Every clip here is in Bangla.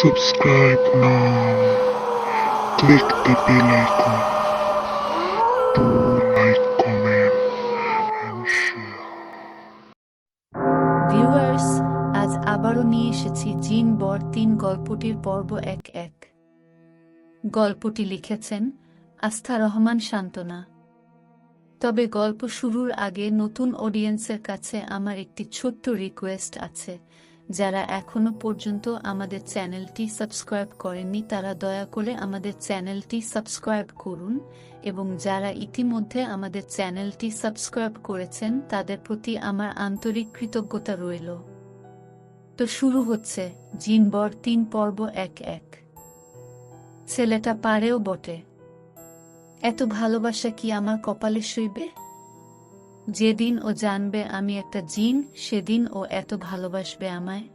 Subscribe now. Click the bell icon to like, comment, and share. Viewers, আজ আবারও নিয়ে এসেছি জিন বর ৩ গল্পটির পর্ব ১-১। গল্পটি লিখেছেন আস্থা রহমান সান্ত্বনা। তবে গল্প শুরুর আগে নতুন অডিয়েন্সের কাছে আমার একটি ছোট্ট রিকোয়েস্ট আছে। যারা এখনো পর্যন্ত আমাদের চ্যানেলটি সাবস্ক্রাইব করেননি তারা দয়া করে আমাদের চ্যানেলটি সাবস্ক্রাইব করুন, এবং যারা ইতিমধ্যে আমাদের চ্যানেলটি সাবস্ক্রাইব করেছেন তাদের প্রতি আমার আন্তরিক কৃতজ্ঞতা রইল। তো শুরু হচ্ছে জিন বর ৩ পর্ব ১-১। ছেলেটা পারেও বটে। এত ভালোবাসা কি আমার কপালে সইবে? যেদিন ও জানবে আমি একটা জিন সেদিন ও এত ভালোবাসবে আমায়,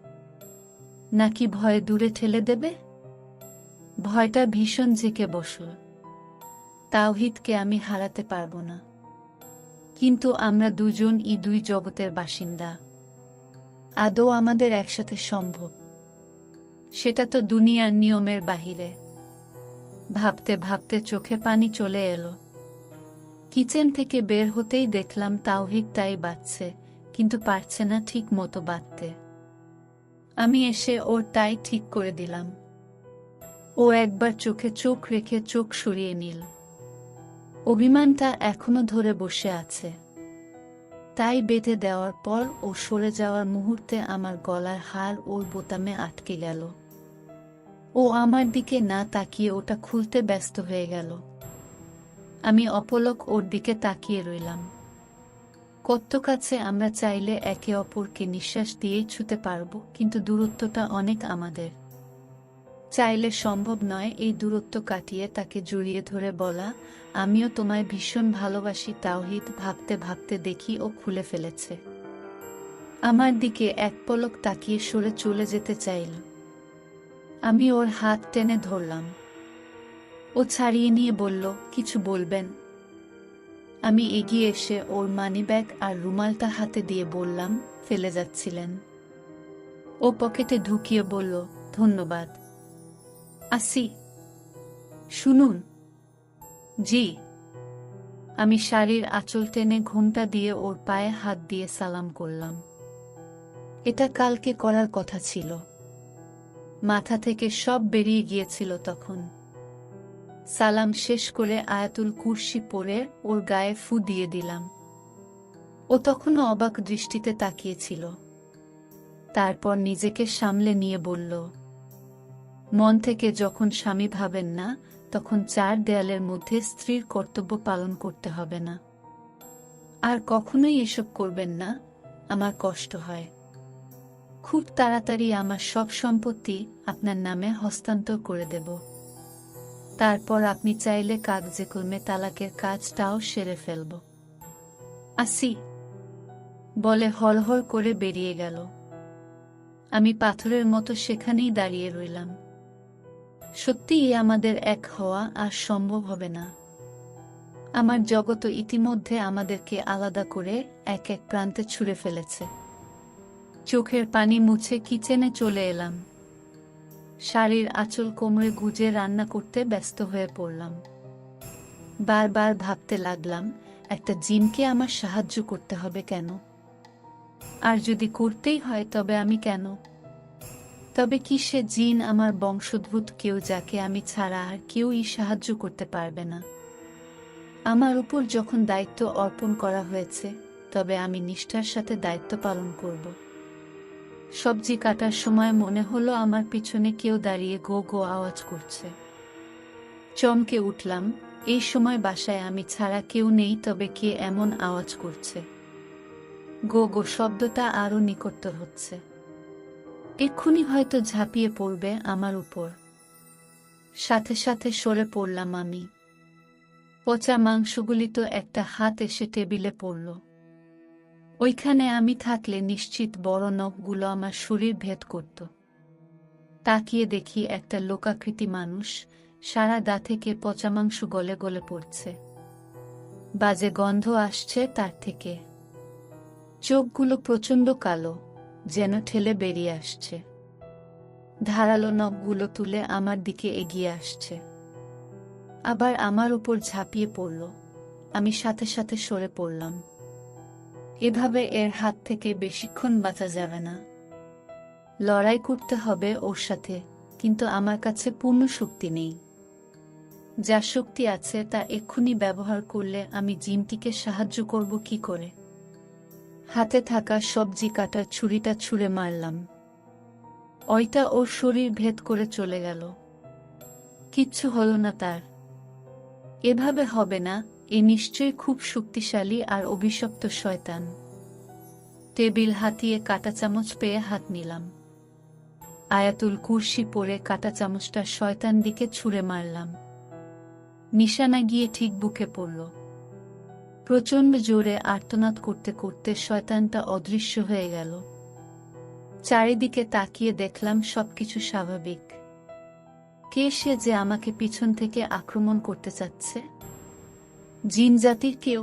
নাকি ভয়ে দূরে ঠেলে দেবে? ভয়টা ভীষণ ঝেঁকে বসল। তাওহীদকে আমি হারাতে পারব না, কিন্তু আমরা দুজন দুই জগতের বাসিন্দা। আদৌ আমাদের একসাথে সম্ভব? সেটা তো দুনিয়ার নিয়মের বাহিরে। ভাবতে ভাবতে চোখে পানি চলে এলো। কিচেন থেকে বের হতেই দেখলাম তাওহীদ তাই বাঁধছে, কিন্তু পারছে না ঠিক মতো বাঁধতে। আমি এসে ওর তাই ঠিক করে দিলাম। ও একবার চোখে চোখ রেখে চোখ সরিয়ে নিল। অভিমানটা এখনো ধরে বসে আছে। তাই বেঁধে দেওয়ার পর ও সরে যাওয়ার মুহূর্তে আমার গলার হার ওর বোতামে আটকে গেল। ও আমার দিকে না তাকিয়ে ওটা খুলতে ব্যস্ত হয়ে গেল। আমি অপলক ওর দিকে তাকিয়ে রইলাম। কত কাছে আমরা চাইলে একে অপরকে নিঃশ্বাস দিয়েই ছুঁতে পারব, কিন্তু দূরত্বটা অনেক আমাদের। চাইলে সম্ভব নয় এই দূরত্ব কাটিয়ে তাকে জড়িয়ে ধরে বলা, আমিও তোমায় ভীষণ ভালোবাসি তাওহীদ। ভাবতে ভাবতে দেখি ও খুলে ফেলেছে। আমার দিকে এক পলক তাকিয়ে সরে চলে যেতে চাইল। আমি ওর হাত টেনে ধরলাম। ও ছাড়িয়ে নিয়ে বলল, কিছু বলবেন? আমি এগিয়ে এসে ওর মানিব্যাগ আর রুমালটা হাতে দিয়ে বললাম, ফেলে যাচ্ছিলেন? ও পকেটে ঢুকিয়ে বলল, ধন্যবাদ। আসি। শুনুন। জি। আমি শাড়ির আঁচল টেনে ঘোমটা দিয়ে ওর পায়ে হাত দিয়ে সালাম করলাম। এটা কালকে করার কথা ছিল। মাথা থেকে সব বেরিয়ে গিয়েছিল তখন। সালাম শেষ করে আয়াতুল কুরসি পড়ে ওর গায়ে ফু দিয়ে দিলাম। ও তখনও অবাক দৃষ্টিতে তাকিয়েছিল। তারপর নিজেকে সামলে নিয়ে বলল, মন থেকে যখন স্বামী ভাবেন না, তখন ৪ দেয়ালের মধ্যে স্ত্রীর কর্তব্য পালন করতে হবে না। আর কখনোই এসব করবেন না, আমার কষ্ট হয়। খুব তাড়াতাড়ি আমার সব সম্পত্তি আপনার নামে হস্তান্তর করে দেব। তারপর আপনি চাইলে কাগজে কলমে তালাকের কাজটাও সেরে ফেলব। আসি। বলে হড়হড় করে বেরিয়ে গেল। আমি পাথরের মতো সেখানেই দাঁড়িয়ে রইলাম। সত্যিই আমাদের এক হওয়া আর সম্ভব হবে না। আমার জগৎ ইতিমধ্যে আমাদেরকে আলাদা করে এক এক প্রান্তে ছুঁড়ে ফেলেছে। চোখের পানি মুছে কিচেনে চলে এলাম। শাড়ির আঁচল কোমরে গুজে রান্না করতে ব্যস্ত হয়ে পড়লাম। বারবার ভাবতে লাগলাম, একটা জিনকে আমার সাহায্য করতে হবে কেন? আর যদি করতেই হয় তবে আমি কেন? তবে কি সে জিন আমার বংশোদ্ভূত কেউ, যাকে আমি ছাড়া আর কেউই সাহায্য করতে পারবে না? আমার উপর যখন দায়িত্ব অর্পণ করা হয়েছে, তবে আমি নিষ্ঠার সাথে দায়িত্ব পালন করব। সবজি কাটার সময় মনে হলো আমার পিছনে কেউ দাঁড়িয়ে গো গো আওয়াজ করছে। চমকে উঠলাম। এই সময় বাসায় আমি ছাড়া কেউ নেই, তবে কে এমন আওয়াজ করছে? গো গো শব্দটা আরো নিকটতর হচ্ছে। এক্ষুনি হয়তো ঝাঁপিয়ে পড়বে আমার উপর। সাথে সাথে সরে পড়লাম আমি। পচা মাংসগুলি তো একটা হাত এসে টেবিলে পড়ল। ওইখানে আমি থাকলে নিশ্চিত বড় নখগুলো আমার শরীর ভেদ করত। তাকিয়ে দেখি একটা লোকাকৃতি মানুষ, সারা গা থেকে পচা মাংস গলে গলে পড়ছে। বাজে গন্ধ আসছে তার থেকে। চোখগুলো প্রচণ্ড কালো, যেন ঠেলে বেরিয়ে আসছে। ধারালো নখগুলো তুলে আমার দিকে এগিয়ে আসছে, আবার আমার উপর ঝাঁপিয়ে পড়ল। আমি সাথে সাথে সরে পড়লাম। এভাবে এর হাত থেকে বেশিক্ষণ বাঁচা যাবে না। লড়াই করতে হবে ওর সাথে, কিন্তু আমার কাছে পূর্ণ শক্তি নেই। যা শক্তি আছে তা এক্ষুনি ব্যবহার করলে আমি জিনটিকে সাহায্য করব কি করে? হাতে থাকা সবজি কাটার ছুরিটা ছুঁড়ে মারলাম। ওইটা ওর শরীর ভেদ করে চলে গেল। কিচ্ছু হলো না তার। এভাবে হবে না, এ নিশ্চয়ই খুব শক্তিশালী আর অভিশপ্ত শয়তান। টেবিল হাতিয়ে কাঁটা চামচ পেয়ে হাত নিলাম। আয়াতুল কুরসি পরে কাঁটা চামচটা শয়তান দিকে ছুঁড়ে মারলাম। নিশানা গিয়ে ঠিক বুকে পড়ল। প্রচণ্ড জোরে আর্তনাদ করতে করতে শয়তানটা অদৃশ্য হয়ে গেল। চারিদিকে তাকিয়ে দেখলাম সবকিছু স্বাভাবিক। কে সে যে আমাকে পিছন থেকে আক্রমণ করতে চাচ্ছে? জিন জাতির কেউ।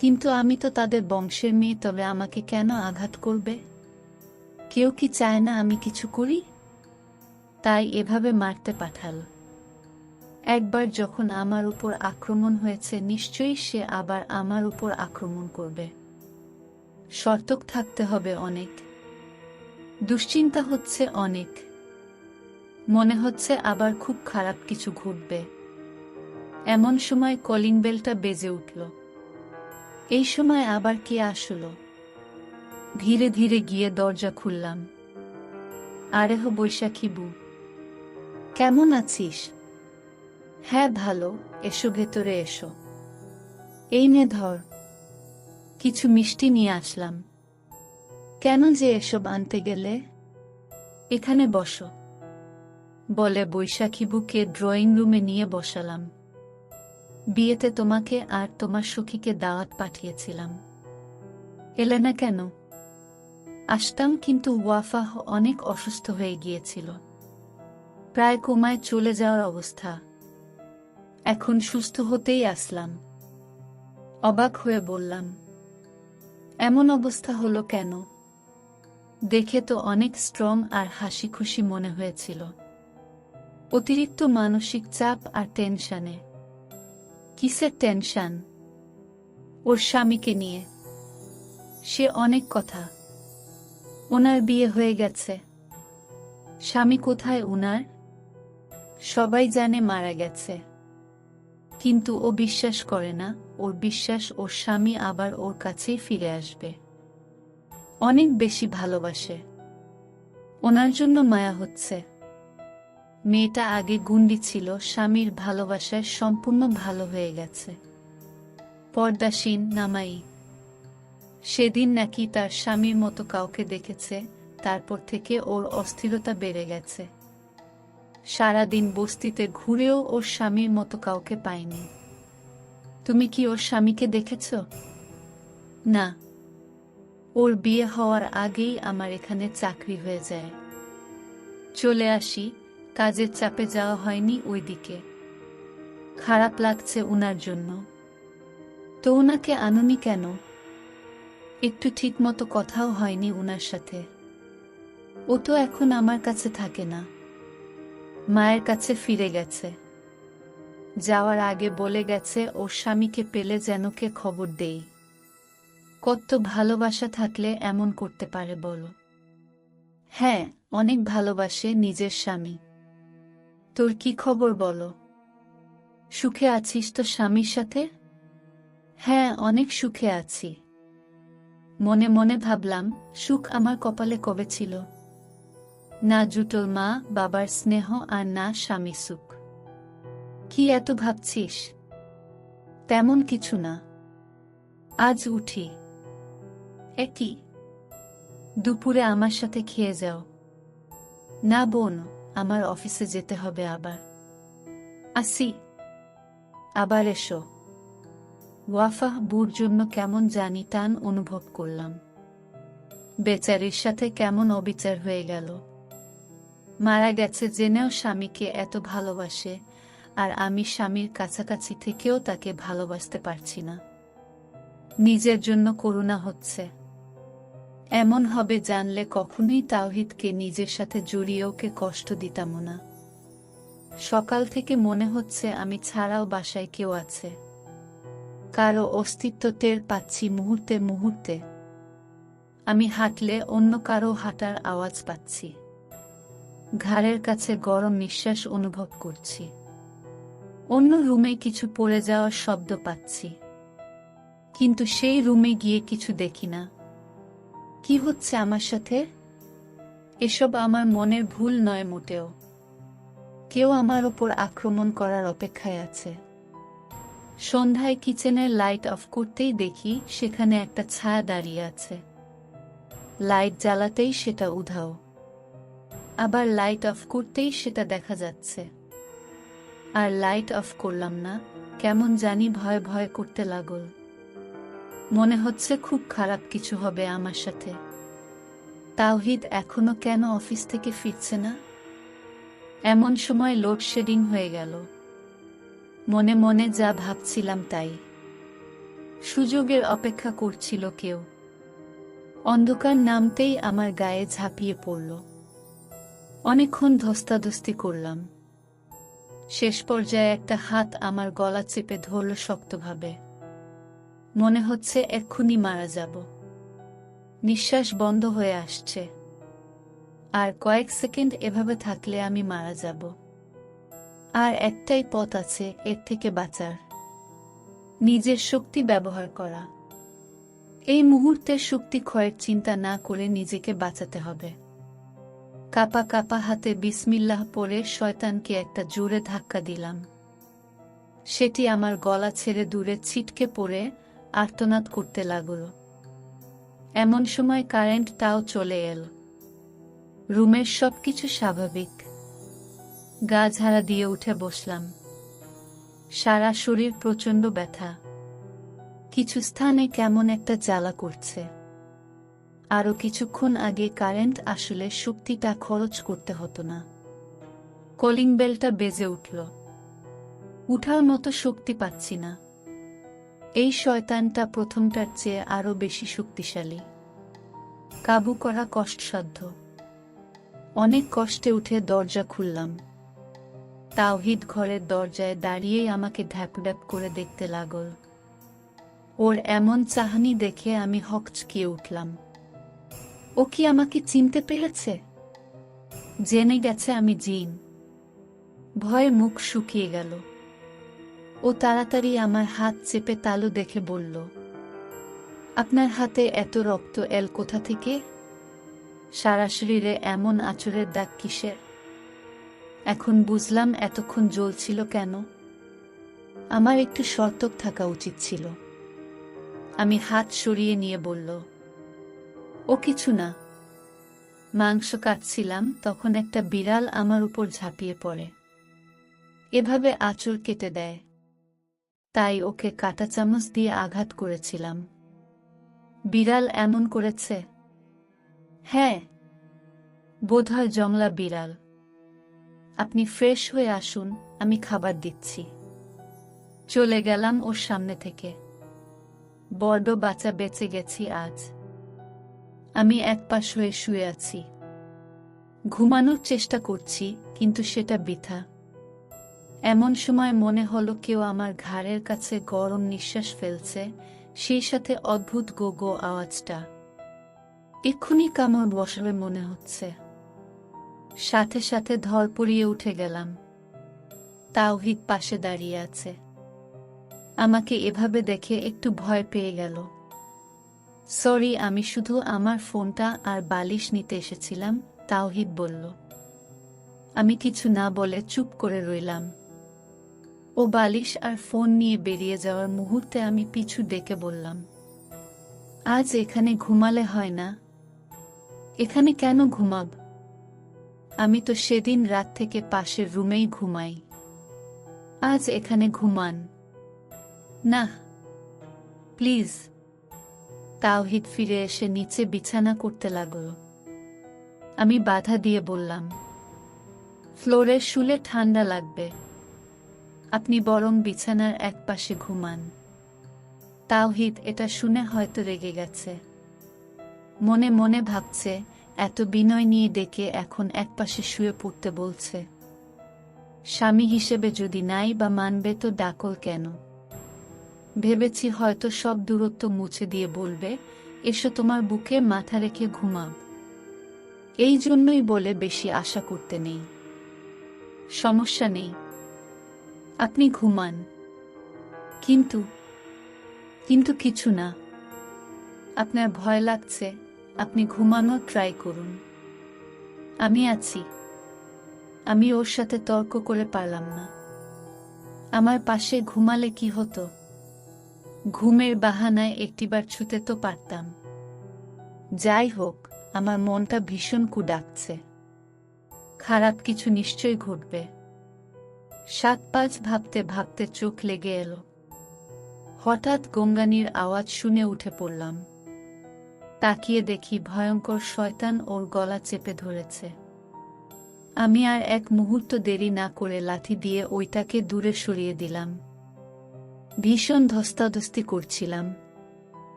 কিন্তু আমি তো তাদের বংশের মেয়ে, তবে আমাকে কেন আঘাত করবে? কেউ কি চায় না আমি কিছু করি? তাই এভাবে মারতে পাঠাল। একবার যখন আমার উপর আক্রমণ হয়েছে, নিশ্চয়ই সে আবার আমার উপর আক্রমণ করবে। সতর্ক থাকতে হবে অনেক। দুশ্চিন্তা হচ্ছে অনেক। মনে হচ্ছে আবার খুব খারাপ কিছু ঘটবে। এমন সময় কলিং বেলটা বেজে উঠল। এই সময় আবার কে আসলো? ধীরে ধীরে গিয়ে দরজা খুললাম। আরেহ বৈশাখী বু, কেমন আছিস? হ্যাঁ ভালো, এসো ভেতরে এসো। এই নে ধর, কিছু মিষ্টি নিয়ে আসলাম। কেন যে এসব আনতে গেলে? এখানে বসো, বলে বৈশাখীবুকে ড্রয়িং রুমে নিয়ে বসালাম। বিয়েতে তোমাকে আর তোমার সখীকে দাওয়াত পাঠিয়েছিলাম, এলে না কেন? আসতাম, কিন্তু ওয়াফাহ অনেক অসুস্থ হয়ে গিয়েছিল, প্রায় কোমায় চলে যাওয়ার অবস্থা। এখন সুস্থ হতেই আসলাম। অবাক হয়ে বললাম, এমন অবস্থা হলো কেন? দেখে তো অনেক স্ট্রং আর হাসি খুশি মনে হয়েছিল। অতিরিক্ত মানসিক চাপ আর টেনশনে। কিসের টেনশন? ওর স্বামীকে নিয়ে। সে অনেক কথা। ওনার বিয়ে হয়ে গেছে। স্বামী কোথায় উনার? সবাই জানে মারা গেছে, কিন্তু ও বিশ্বাস করে না। ওর বিশ্বাস ওর স্বামী আবার ওর কাছেই ফিরে আসবে। অনেক বেশি ভালোবাসে। ওনার জন্য মায়া হচ্ছে। মেয়েটা আগে গুন্ডি ছিল, স্বামীর ভালোবাসায় সম্পূর্ণ ভালো হয়ে গেছে। পর্দাসীন নামাই। সেদিন নাকি তার স্বামীর মতো কাউকে দেখেছে, তারপর থেকে ওর অস্থিরতা বেড়ে গেছে। সারাদিন বস্তিতে ঘুরেও ওর স্বামীর মতো কাউকে পায়নি। তুমি কি ওর স্বামীকে দেখেছ? না, ওর বিয়ে হওয়ার আগেই আমার এখানে চাকরি হয়ে যায়। চলে আসি, কাজের চাপে যাওয়া হয়নি ওইদিকে। খারাপ লাগছে উনার জন্য। তো উনাকে আনুনি কেন? একটু ঠিক মতো কথাও হয়নি উনার সাথে। ও তো এখন আমার কাছে থাকে না, মায়ের কাছে ফিরে গেছে। যাওয়ার আগে বলে গেছে ওর স্বামীকে পেলে যেন কে খবর দেই। কত ভালোবাসা থাকলে এমন করতে পারে বলো? হ্যাঁ, অনেক ভালোবাসে নিজের স্বামী। তোর কি খবর বলো? সুখে আছিস তো স্বামীর সাথে? হ্যাঁ, অনেক সুখে আছি। মনে মনে ভাবলাম, সুখ আমার কপালে কবে ছিল? না জুটল মা বাবার স্নেহ, আর না স্বামী সুখ। কি এত ভাবছিস? তেমন কিছু না। আজ উঠি। একই দুপুরে আমার সাথে খেয়ে যাও। না বোন, আমার অফিসে যেতে হবে আবার। আসি। আবার এসো। ওয়াফাহ বুর জন্য কেমন জানি টান অনুভব করলাম। বেচারির সাথে কেমন অবিচার হয়ে গেল। মারা গেছে জেনেও স্বামীকে এত ভালোবাসে, আর আমি স্বামীর কাছাকাছি থেকেও তাকে ভালোবাসতে পারছি না। নিজের জন্য করুণা হচ্ছে। এমন হবে জানলে কখনোই তাওহিদকে নিজের সাথে জড়িয়ে ওকে কষ্ট দিতাম না। সকাল থেকে মনে হচ্ছে আমি ছাড়াও বাসায় কেউ আছে, কারো অস্তিত্ব টের পাচ্ছি মুহূর্তে মুহূর্তে। আমি হাঁটলে অন্য কারো হাঁটার আওয়াজ পাচ্ছি, ঘাড়ের কাছে গরম নিঃশ্বাস অনুভব করছি, অন্য রুমে কিছু পড়ে যাওয়ার শব্দ পাচ্ছি, কিন্তু সেই রুমে গিয়ে কিছু দেখি না। কি হচ্ছে আমার সাথে? এসব আমার মনের ভুল নয় মোটেও। কেউ আমার ওপর আক্রমণ করার অপেক্ষায় আছে। সন্ধ্যায় কিচেনের লাইট অফ করতেই দেখি সেখানে একটা ছায়া দাঁড়িয়ে আছে। লাইট জ্বালাতেই সেটা উধাও, আবার লাইট অফ করতেই সেটা দেখা যাচ্ছে। আর লাইট অফ করলাম না, কেমন জানি ভয় ভয় করতে লাগল। মনে হচ্ছে খুব খারাপ কিছু হবে আমার সাথে। তাওহিদ এখনো কেন অফিস থেকে ফিরছে না? এমন সময় লোডশেডিং হয়ে গেল। মনে মনে যা ভাবছিলাম তাই। সুযোগের অপেক্ষা করছিল কেউ। অন্ধকার নামতেই আমার গায়ে ঝাঁপিয়ে পড়ল। অনেকক্ষণ ধস্তাধস্তি করলাম। শেষ পর্যায়ে একটা হাত আমার গলা চেপে ধরল শক্তভাবে। মনে হচ্ছে এক্ষুনি মারা যাব। নিঃশ্বাস বন্ধ হয়ে আসছে। আর কয়েক সেকেন্ড এভাবে থাকলে আমি মারা যাব। আর একটাই পথ আছে এর থেকে বাঁচার, নিজের শক্তি ব্যবহার করা। এই মুহূর্তে শক্তি ক্ষয়ের চিন্তা না করে নিজেকে বাঁচাতে হবে। কাপা কাপা হাতে বিসমিল্লাহ পড়ে শয়তানকে একটা জোরে ধাক্কা দিলাম। সেটি আমার গলা ছেড়ে দূরে ছিটকে পড়ে আর্তনাদ করতে লাগল। এমন সময় কারেন্টটাও চলে এল। রুমের সবকিছু স্বাভাবিক। গা ঝাড়া দিয়ে উঠে বসলাম। সারা শরীর প্রচণ্ড ব্যথা। কিছু স্থানে কেমন একটা জ্বালা করছে। আরো কিছুক্ষণ আগে কারেন্ট আসলে শক্তিটা খরচ করতে হতো না। কলিং বেলটা বেজে উঠল। উঠার মতো শক্তি পাচ্ছি না। এই শয়তানটা প্রথমটার চেয়ে আরো বেশি শক্তিশালী। কাবু করা কষ্টসাধ্য। অনেক কষ্টে উঠে দরজা খুললাম। তাওহিদ ঘরের দরজায় দাঁড়িয়েই আমাকে ঢ্যাপ করে দেখতে লাগল। ওর এমন চাহনি দেখে আমি হকচকিয়ে উঠলাম। ও কি আমাকে চিনতে পেরেছে? জেনে গেছে আমি জিন। ভয়ে মুখ শুকিয়ে গেল। ও তাড়াতাড়ি আমার হাত চেপে তালু দেখে বলল, আপনার হাতে এত রক্ত এল কোথা থেকে? সারা শরীরে এমন আঁচড়ের দাগ কিসের? এখন বুঝলাম এতক্ষণ জ্বলছিল কেন। আমার একটু সতর্ক থাকা উচিত ছিল। আমি হাত সরিয়ে নিয়ে বলল, ও কিছু না। মাংস কাটছিলাম, তখন একটা বিড়াল আমার উপর ঝাঁপিয়ে পড়ে। এভাবে আঁচড় কেটে দেয়। তাই ওকে কাঁটা চামচ দিয়ে আঘাত করেছিলাম। বিড়াল এমন করেছে? হ্যাঁ, বোধহয় জংলা বিড়াল। আপনি ফ্রেশ হয়ে আসুন, আমি খাবার দিচ্ছি। চলে গেলাম ওর সামনে থেকে। বড্ড বাঁচা বেঁচে গেছি আজ। আমি একপাশ হয়ে শুয়ে আছি। ঘুমানোর চেষ্টা করছি, কিন্তু সেটা বৃথা। এমন সময় মনে হলো কেউ আমার ঘাড়ের কাছে গরম নিঃশ্বাস ফেলছে, সেই সাথে অদ্ভুত গো গো আওয়াজটা। এক্ষুনি কামড় বসাবে মনে হচ্ছে। সাথে সাথে ধরপড়িয়ে উঠে গেলাম। তাওহিদ পাশে দাঁড়িয়ে আছে। আমাকে এভাবে দেখে একটু ভয় পেয়ে গেল। সরি, আমি শুধু আমার ফোনটা আর বালিশ নিতে এসেছিলাম, তাওহিদ বলল। আমি কিছু না বলে চুপ করে রইলাম। ও বালিশ আর ফোন নিয়ে বেরিয়ে যাওয়ার মুহূর্তে আমি পিছু ডেকে বললাম, আজ এখানে ঘুমালে হয় না? এখানে কেন ঘুমাব? আমি তো সেদিন রাত থেকে পাশের রুমেই ঘুমাই। আজ এখানে ঘুমান না, প্লিজ। তাওহিদ ফিরে এসে নিচে বিছানা করতে লাগল। আমি বাধা দিয়ে বললাম, ফ্লোরে শুলে ঠান্ডা লাগবে। আপনি বরং বিছানার একপাশে ঘুমান। তাওহিদ এটা শুনে হয়তো রেগে গেছে। মনে মনে ভাবছে, এত বিনয় নিয়ে ডেকে এখন একপাশে শুয়ে পড়তে বলছে। স্বামী হিসেবে যদি নাই বা মানবে তো ডাকল কেন? ভেবেছি হয়তো সব দূরত্ব মুছে দিয়ে বলবে, এসো তোমার বুকে মাথা রেখে ঘুমাব। এই জন্যই বলে বেশি আশা করতে নেই। সমস্যা নেই, আপনি ঘুমান। কিন্তু কিন্তু কিছু না। আপনার ভয় লাগছে, আপনি ঘুমানোর ট্রাই করুন। আমি আছি। আমি ওর সাথে তর্ক করে পারলাম না। আমার পাশে ঘুমালে কি হতো? ঘুমের বাহানায় একটিবার ছুতে তো পারতাম। যাই হোক, আমার মনটা ভীষণ কুডাকছে। খারাপ কিছু নিশ্চয়ই ঘটবে। ৭-৫ ভাবতে ভাবতে চোখ লেগে এলো। হঠাৎ গঙ্গানির আওয়াজ শুনে উঠে পড়লাম। তাকিয়ে দেখি ভয়ঙ্কর শয়তান ওর গলা চেপে ধরেছে। আমি আর এক মুহূর্ত দেরি না করে লাঠি দিয়ে ওইটাকে দূরে সরিয়ে দিলাম। ভীষণ ধস্তাধস্তি করছিলাম।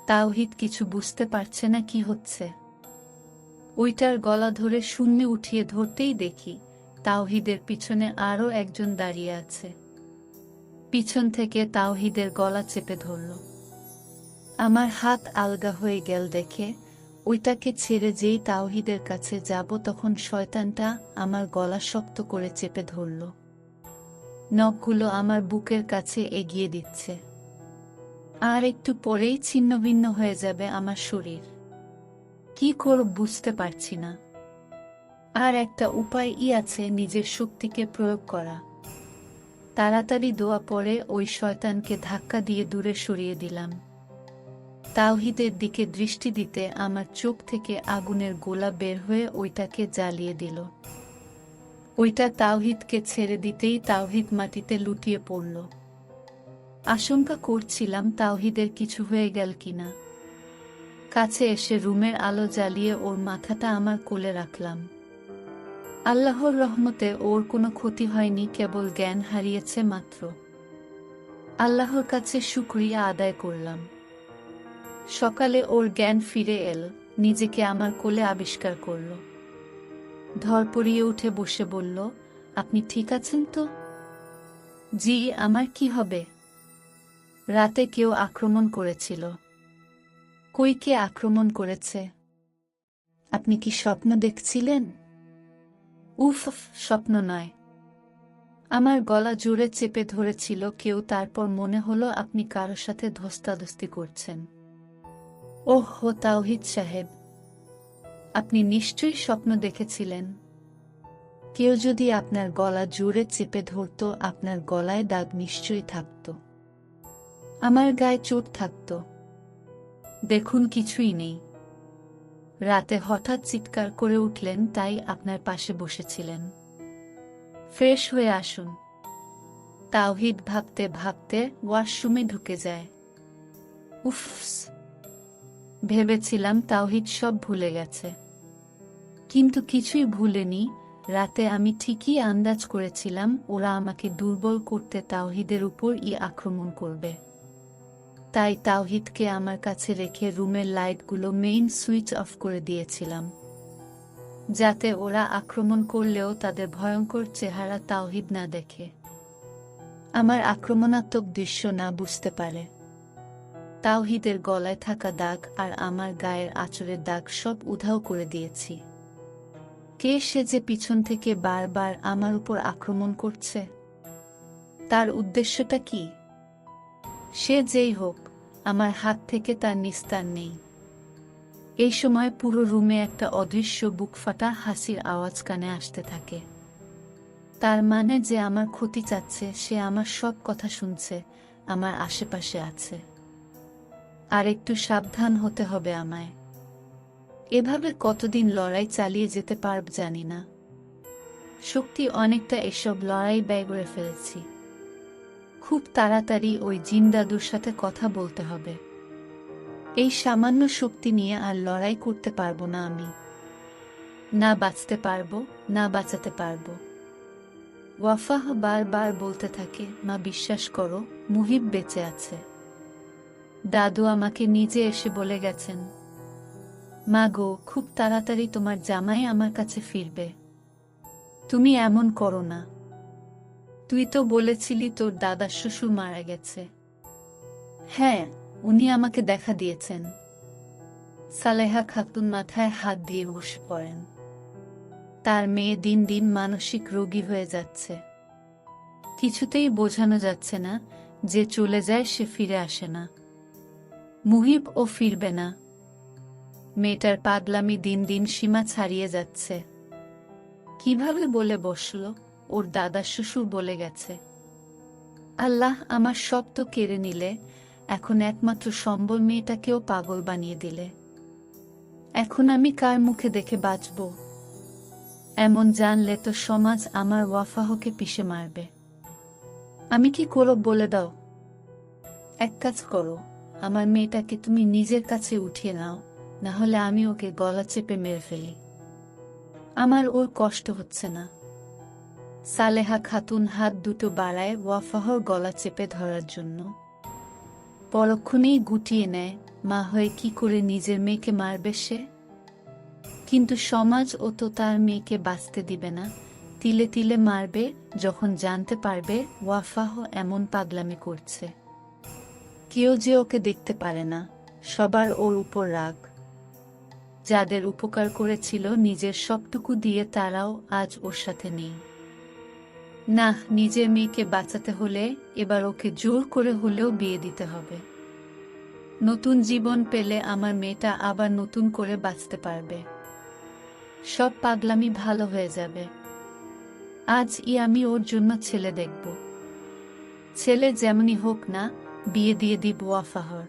তাওহিদ কিছু বুঝতে পারছে না কি হচ্ছে। ওইটার গলা ধরে শূন্যে উঠিয়ে ধরতেই দেখি তাওহিদের পিছনে আরও একজন দাঁড়িয়ে আছে। পিছন থেকে তাওহিদের গলা চেপে ধরল। আমার হাত আলগা হয়ে গেল দেখে ওইটাকে ছেড়ে যেই তাওহিদের কাছে যাব তখন শয়তানটা আমার গলা শক্ত করে চেপে ধরল। নখগুলো আমার বুকের কাছে এগিয়ে দিচ্ছে। আর একটু পরেই ছিন্নভিন্ন হয়ে যাবে আমার শরীর। কি করব বুঝতে পারছি না। আর একটা উপায় আছে, নিজের শক্তিকে প্রয়োগ করা। তাড়াতাড়ি দোয়া পড়ে ওই শয়তানকে ধাক্কা দিয়ে দূরে সরিয়ে দিলাম। তাওহিদের দিকে দৃষ্টি দিতে আমার চোখ থেকে আগুনের গোলা বের হয়ে ওইটাকে জ্বালিয়ে দিল। ওইটা তাওহিদকে ছেড়ে দিতেই তাওহিদ মাটিতে লুটিয়ে পড়ল। আশঙ্কা করছিলাম তাওহিদের কিছু হয়ে গেল কিনা। কাছে এসে রুমের আলো জ্বালিয়ে ওর মাথাটা আমার কোলে রাখলাম। আল্লাহর রহমতে ওর কোনো ক্ষতি হয়নি, কেবল জ্ঞান হারিয়েছে মাত্র। আল্লাহর কাছে শুকরিয়া আদায় করলাম। সকালে ওর জ্ঞান ফিরে এল, নিজেকে আমার কোলে আবিষ্কার করল। ধরপড়িয়ে উঠে বসে বলল, আপনি ঠিক আছেন তো? জি, আমার কি হবে? রাতে কেউ আক্রমণ করেছিল। কই, কে আক্রমণ করেছে? আপনি কি স্বপ্ন দেখছিলেন? উফ, স্বপ্ন নয়। আমার গলা জোরে চেপে ধরেছিল কেউ, তারপর মনে হলো আপনি কারো সাথে ধস্তাধস্তি করছেন। ওহ তাওহিদ সাহেব, আপনি নিশ্চয়ই স্বপ্ন দেখেছিলেন। কেউ যদি আপনার গলা জোরে চেপে ধরত, আপনার গলায় দাগ নিশ্চয়ই থাকত। আমার গায়ে চোট থাকত। দেখুন কিছুই নেই। রাতে হঠাৎ চিৎকার করে উঠলেন, তাই আপনার পাশে বসেছিলেন। ফ্রেশ হয়ে আসুন। তাওহিদ ভাবতে ভাবতে ওয়াশরুমে ঢুকে যায়। উফ, ভেবেছিলাম তাওহিদ সব ভুলে গেছে, কিন্তু কিছুই ভুলেনি। রাতে আমি ঠিকই আন্দাজ করেছিলাম ওরা আমাকে দুর্বল করতে তাওহিদের উপর আক্রমণ করবে। তাই তাওহিদকে আমার কাছে রেখে রুমের লাইটগুলো মেইন সুইচ অফ করে দিয়েছিলাম, যাতে ওরা আক্রমণ করলেও তাদের ভয়ঙ্কর চেহারা তাওহিদ না দেখে, আমার আক্রমণাত্মক দৃশ্য না বুঝতে পারে। তাওহিদের গলায় থাকা দাগ আর আমার গায়ের আঁচড়ের দাগ সব উধাও করে দিয়েছি। কে সে যে পিছন থেকে বারবার আমার উপর আক্রমণ করছে? তার উদ্দেশ্যটা কি? সে যেই হোক, আমার হাত থেকে তার নিস্তার নেই। এই সময় পুরো রুমে একটা অদৃশ্য বুকফাটা হাসির আওয়াজ কানে আসতে থাকে। তার মানে যে আমার ক্ষতি চাচ্ছে, সে আমার সব কথা শুনছে, আমার আশেপাশে আছে। আর একটু সাবধান হতে হবে আমায়। এভাবে কতদিন লড়াই চালিয়ে যেতে পারব জানি না। শক্তি অনেকটা এসব লড়াই ব্যয় করে ফেলেছি। খুব তাড়াতাড়ি ওই জিন দাদুর সাথে কথা বলতে হবে। এই সামান্য শক্তি নিয়ে আর লড়াই করতে পারবো না আমি। না বাঁচতে পারবো, না বাঁচাতে পারবো। ওয়াফাহ বারবার বলতে থাকে, মা বিশ্বাস করো, মুহিব বেঁচে আছে। দাদু আমাকে নিজে এসে বলে গেছেন। মা গো, খুব তাড়াতাড়ি তোমার জামাই আমার কাছে ফিরবে। তুমি এমন করো না। তুই তো বলেছিলি তোর দাদা শ্বশুর মারা গেছে। হ্যাঁ, উনি আমাকে দেখা দিয়েছেন। সালেহা খাতুন মাথায় হাত দিয়ে বসে পড়েন। তার মেয়ে দিন দিন মানসিক রোগী হয়ে যাচ্ছে। কিছুতেই বোঝানো যাচ্ছে না যে চলে যায় সে ফিরে আসে না। মুহিব ও ফিরবে না। মেয়েটার পাগলামি দিন দিন সীমা ছাড়িয়ে যাচ্ছে। কিভাবে বলে বসল ওর দাদা শ্বশুর বলে গেছে। আল্লাহ, আমার সব তো কেড়ে নিলে, এখন একমাত্র সম্বল মেয়েটাকেও পাগল বানিয়ে দিলে। এখন আমি কার মুখে দেখে বাঁচব? এমন জানলে তো সমাজ আমার ওয়াফাহকে পিষে মারবে। আমি কি করব বলে দাও? এক কাজ করো, আমার মেয়েটাকে তুমি নিজের কাছে উঠিয়ে নাও, না হলে আমি ওকে গলা চেপে মেরে ফেলি। আমার ওর কষ্ট হচ্ছে না। সালেহা খাতুন হাত দুটো বাড়ায় ওয়াফাহর গলা চেপে ধরার জন্য। পরক্ষণেই গুটিয়ে নেয়, মা হয়ে কি করে নিজের মেয়েকে মারবে সে? কিন্তু সমাজ ও তো তার মেয়েকে বাঁচতে দিবে না, তিলে তিলে মারবে যখন জানতে পারবে ওয়াফাহ এমন পাগলামি করছে। কেউ যে ওকে দেখতে পারে না, সবার ওর উপর রাগ। যাদের উপকার করেছিল নিজের সবটুকু দিয়ে তারাও আজ ওর সাথে নেই। না, নিজের মেয়েকে বাঁচাতে হলে এবার ওকে জোর করে হলেও বিয়ে দিতে হবে। নতুন জীবন পেলে আমার মেয়েটা আবার নতুন করে বাঁচতে পারবে। সব পাগলামি ভালো হয়ে যাবে। আজই আমি ওর জন্য ছেলে দেখব। ছেলে যেমনই হোক না, বিয়ে দিয়ে দিব ওয়াফাহর।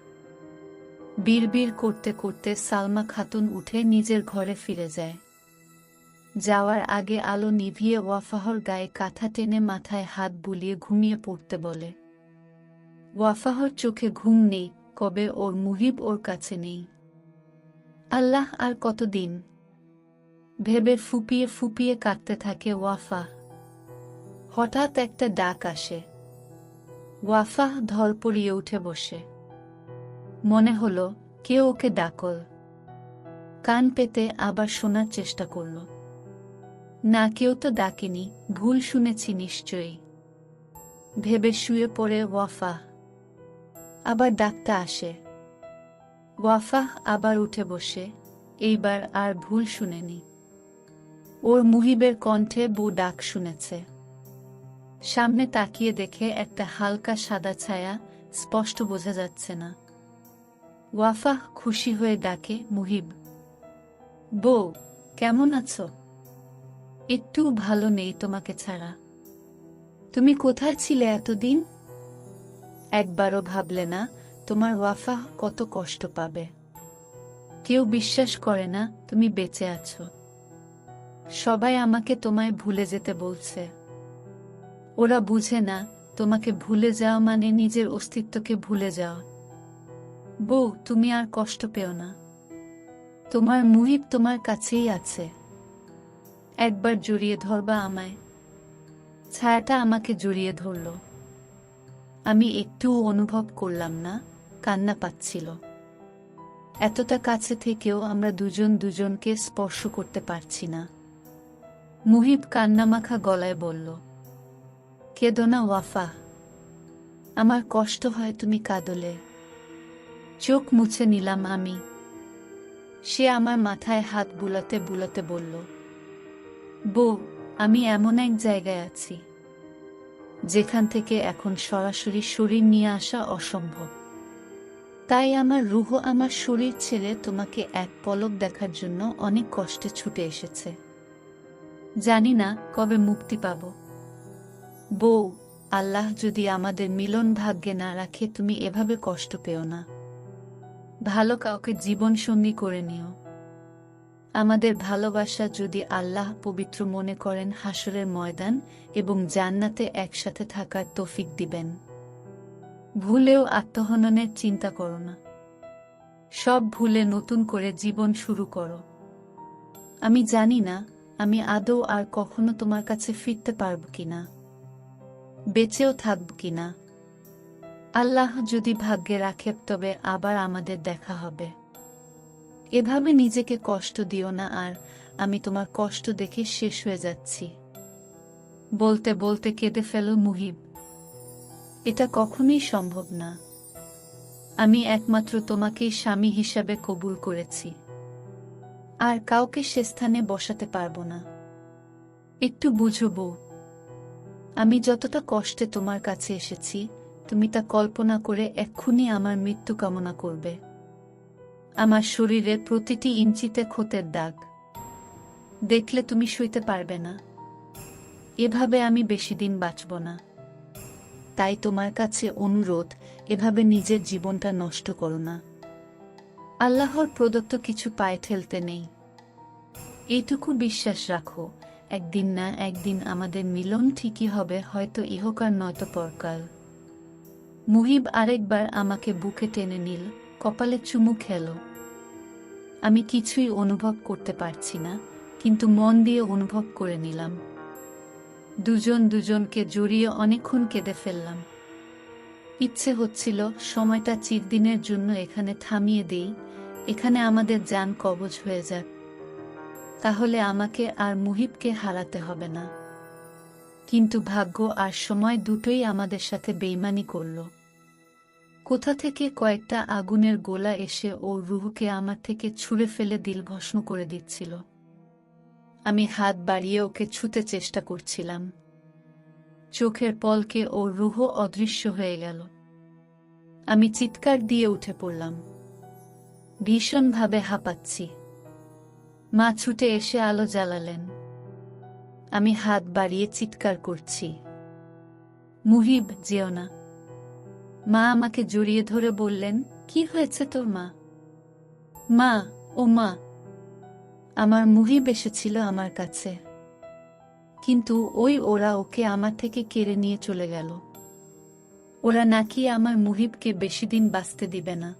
বিড়বিড় করতে করতে সালমা খাতুন উঠে নিজের ঘরে ফিরে যায়। যাওয়ার আগে আলো নিভিয়ে ওয়াফাহর গায়ে কাঁথা টেনে মাথায় হাত বুলিয়ে ঘুমিয়ে পড়তে বলে। ওয়াফাহর চোখে ঘুম নেই, কবে ওর মুহিব ওর কাছে নেই। আল্লাহ, আর কতদিন? ভেবে ফুপিয়ে ফুপিয়ে কাঁদতে থাকে ওয়াফা। হঠাৎ একটা ডাক আসে। ওয়াফা ধরপড়িয়ে উঠে বসে। মনে হলো কেউ ওকে ডাকল। কান পেতে আবার শোনার চেষ্টা করল। না, কেউ তো ডাকেনি, ভুল শুনেছি নিশ্চয়ই। ভেবে শুয়ে পড়ে ওয়াফা। আবার ডাকটা আসে। ওয়াফা আবার উঠে বসে, এইবার আর ভুল শুনেনি। ওর মুহিবের কণ্ঠে বউ ডাক শুনেছে। সামনে তাকিয়ে দেখে একটা হালকা সাদা ছায়া, স্পষ্ট বোঝা যাচ্ছে না। ওয়াফা খুশি হয়ে ডাকে, মুহিব। বউ, কেমন আছো? একটু ভালো নেই তোমাকে ছাড়া। তুমি কোথায় ছিলে এতদিন? একবারও ভাবলে না তোমার ওয়াফা কত কষ্ট পাবে? কেউ বিশ্বাস করে না তুমি বেঁচে আছো। সবাই আমাকে তোমায় ভুলে যেতে বলছে। ওরা বুঝে না তোমাকে ভুলে যাওয়া মানে নিজের অস্তিত্বকে ভুলে যাওয়া। বউ, তুমি আর কষ্ট পেও না। তোমার মুহিব তোমার কাছেই আছে। একবার জড়িয়ে ধরবা আমায়। ছায়াটা আমাকে জড়িয়ে ধরল। আমি একটুও অনুভব করলাম না কান্না পাচ্ছিল। এতটা কাছে থেকেও আমরা দুজন দুজনকে স্পর্শ করতে পারছি না। মুহিব কান্নামাখা গলায় বলল, কেঁদো না ওয়াফা। আমার কষ্ট হয় তুমি কাঁদলে। চোখ মুছে নিলাম আমি। সে আমার মাথায় হাত বুলাতে বুলাতে বলল, বউ, আমি এমন এক জায়গায় আছি যেখান থেকে এখন সরাসরি শরীর নিয়ে আসা অসম্ভব। তাই আমার রুহ আমার শরীর ছেড়ে তোমাকে এক পলক দেখার জন্য অনেক কষ্টে ছুটে এসেছে। জানি না কবে মুক্তি পাব। বউ, আল্লাহ যদি আমাদের মিলন ভাগ্যে না রাখে তুমি এভাবে কষ্ট পেও না। ভালো কাউকে জীবনসঙ্গী করে নিও। আমাদের ভালোবাসা যদি আল্লাহ পবিত্র মনে করেন, হাসরের ময়দান এবং জান্নাতে একসাথে থাকার তৌফিক দিবেন। ভুলেও আত্মহননের চিন্তা করো না। সব ভুলে নতুন করে জীবন শুরু করো। আমি জানি না আমি আদৌ আর কখনো তোমার কাছে ফিরতে পারব কিনা, বেঁচেও থাকব কিনা। আল্লাহ যদি ভাগ্যে রাখে তবে আবার আমাদের দেখা হবে। এভাবে নিজেকে কষ্ট দিও না, আর আমি তোমার কষ্ট দেখে শেষ হয়ে যাচ্ছি। বলতে বলতে কেঁদে ফেল মুহিব। এটা কখনোই সম্ভব না। আমি একমাত্র তোমাকেই স্বামী হিসাবে কবুল করেছি, আর কাউকে সে স্থানে বসাতে পারবো না। একটু বুঝো বউ, আমি যতটা কষ্টে তোমার কাছে এসেছি, তুমি তা কল্পনা করে এক্ষুনি আমার মৃত্যু কামনা করবে। আমার শরীরের প্রতিটি ইঞ্চিতে ক্ষতের দাগ দেখলে তুমি সইতে পারবে না। এভাবে আমি বেশি দিন বাঁচব না। তাই তোমার কাছে অনুরোধ, এভাবে নিজের জীবনটা নষ্ট করো না। আল্লাহর প্রদত্ত কিছু পায়ে ঠেলতে নেই। এইটুকু বিশ্বাস রাখো, একদিন না একদিন আমাদের মিলন ঠিকই হবে, হয়তো ইহকাল নয়তো পরকাল। মুহিব আরেকবার আমাকে বুকে টেনে নিল, কপালে চুমু খেল। আমি কিছুই অনুভব করতে পারছি না, কিন্তু মন দিয়ে অনুভব করে নিলাম। দুজন দুজনকে জড়িয়ে অনেকক্ষণ কেঁদে ফেললাম। ইচ্ছে হচ্ছিল সময়টা চিরদিনের জন্য এখানে থামিয়ে দেই, এখানে আমাদের জান কবজ হয়ে যাক। তাহলে আমাকে আর মুহিবকে হারাতে হবে না। কিন্তু ভাগ্য আর সময় দুটোই আমাদের সাথে বেইমানি করল। কোথা থেকে কয়েকটা আগুনের গোলা এসে ওর রুহকে আমার থেকে ছুঁড়ে ফেলে দিল ভস্ম করে দিচ্ছিল। আমি হাত বাড়িয়ে ওকে ছুঁতে চেষ্টা করছিলাম। চোখের পলকে ওর রুহ অদৃশ্য হয়ে গেল। আমি চিৎকার দিয়ে উঠে পড়লাম। ভীষণভাবে হাঁপাচ্ছি। মা ছুটে এসে আলো জ্বালালেন। আমি হাত বাড়িয়ে চিৎকার করছি, মুহিব যেও না। মা আমাকে জড়িয়ে ধরে বললেন, কি হয়েছে তোর মা? মা, ও মা। আমার মুহিব এসেছিল আমার কাছে, কিন্তু ওরা ওকে আমার থেকে কেড়ে নিয়ে চলে গেল। ওরা নাকি আমার মুহিবকে বেশি দিন বাঁচতে দিবে না।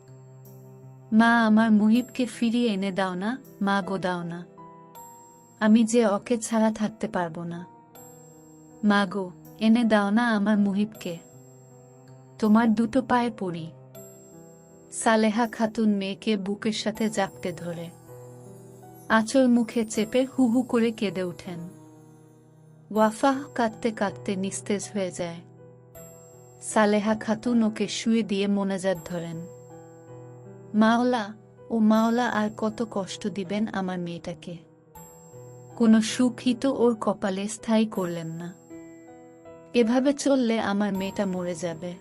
মা, আমার মুহিবকে ফিরিয়ে এনে দাও না, মা গো দাও না। আমি যে ওকে ছাড়া থাকতে পারবো না। মা গো, এনে দাও না আমার মুহিবকে। তোমার দুটো পায়ে পড়ি। সালেহা খাতুন মেয়েকে বুকের সাথে জাপটে ধরে আঁচল মুখে চেপে হু হু করে কেঁদে ওঠেন। ওয়াফাহ কাঁদতে কাঁদতে নিস্তেজ হয়ে যায়। সালেহা খাতুন ওকে শুয়ে দিয়ে মোনাজাত ধরেন, মাওলা, ও মাওলা, আর কত কষ্ট দিবেন আমার মেয়েটাকে। কোনো সুখই তো ওর কপালে স্থায়ী করলেন না। এভাবে চললে আমার মেয়েটা মরে যাবে।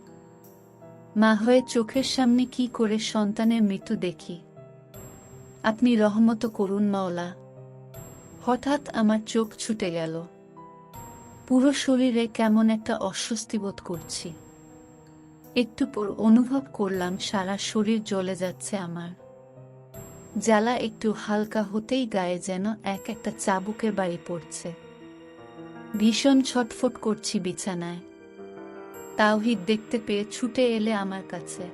মা হয়ে চোখের সামনে কি করে সন্তানের মৃত্যু দেখি। আপনি রহমত করুন মাওলা। হঠাৎ আমার চোখ ছুটে গেল। পুরো শরীরে কেমন একটা অস্বস্তি বোধ করছি। একটু পর অনুভব করলাম সারা শরীর জ্বলে যাচ্ছে আমার। জ্বালা একটু হালকা হতেই গায়ে যেন একটা চাবুকের বাড়ি পড়ছে। ভীষণ ছটফট করছি বিছানায়। তাওহীদ দেখতে পেয়ে ছুটে এলে আমার কাছে।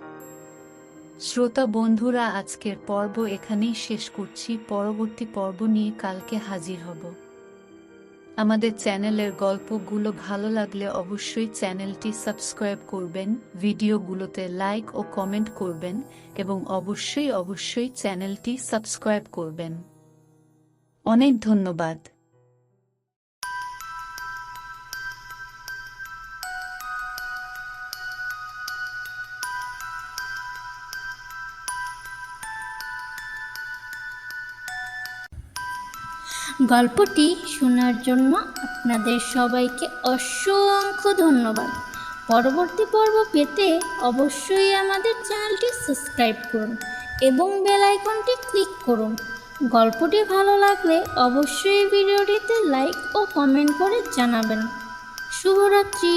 শ্রোতা বন্ধুরা, আজকের পর্ব এখানেই শেষ করছি। পরবর্তী পর্ব নিয়ে কালকে হাজির হব। আমাদের চ্যানেলের গল্পগুলো ভালো লাগলে অবশ্যই চ্যানেলটি সাবস্ক্রাইব করবেন, ভিডিওগুলোতে লাইক ও কমেন্ট করবেন এবং অবশ্যই চ্যানেলটি সাবস্ক্রাইব করবেন। অনেক ধন্যবাদ। গল্পটি শোনার জন্য আপনাদের সবাইকে অসংখ্য ধন্যবাদ। পরবর্তী পর্ব পেতে অবশ্যই আমাদের চ্যানেলটি সাবস্ক্রাইব করুন এবং বেল আইকনটি ক্লিক করুন। গল্পটি ভালো লাগলে অবশ্যই ভিডিওটিতে লাইক ও কমেন্ট করে জানাবেন। শুভরাত্রি।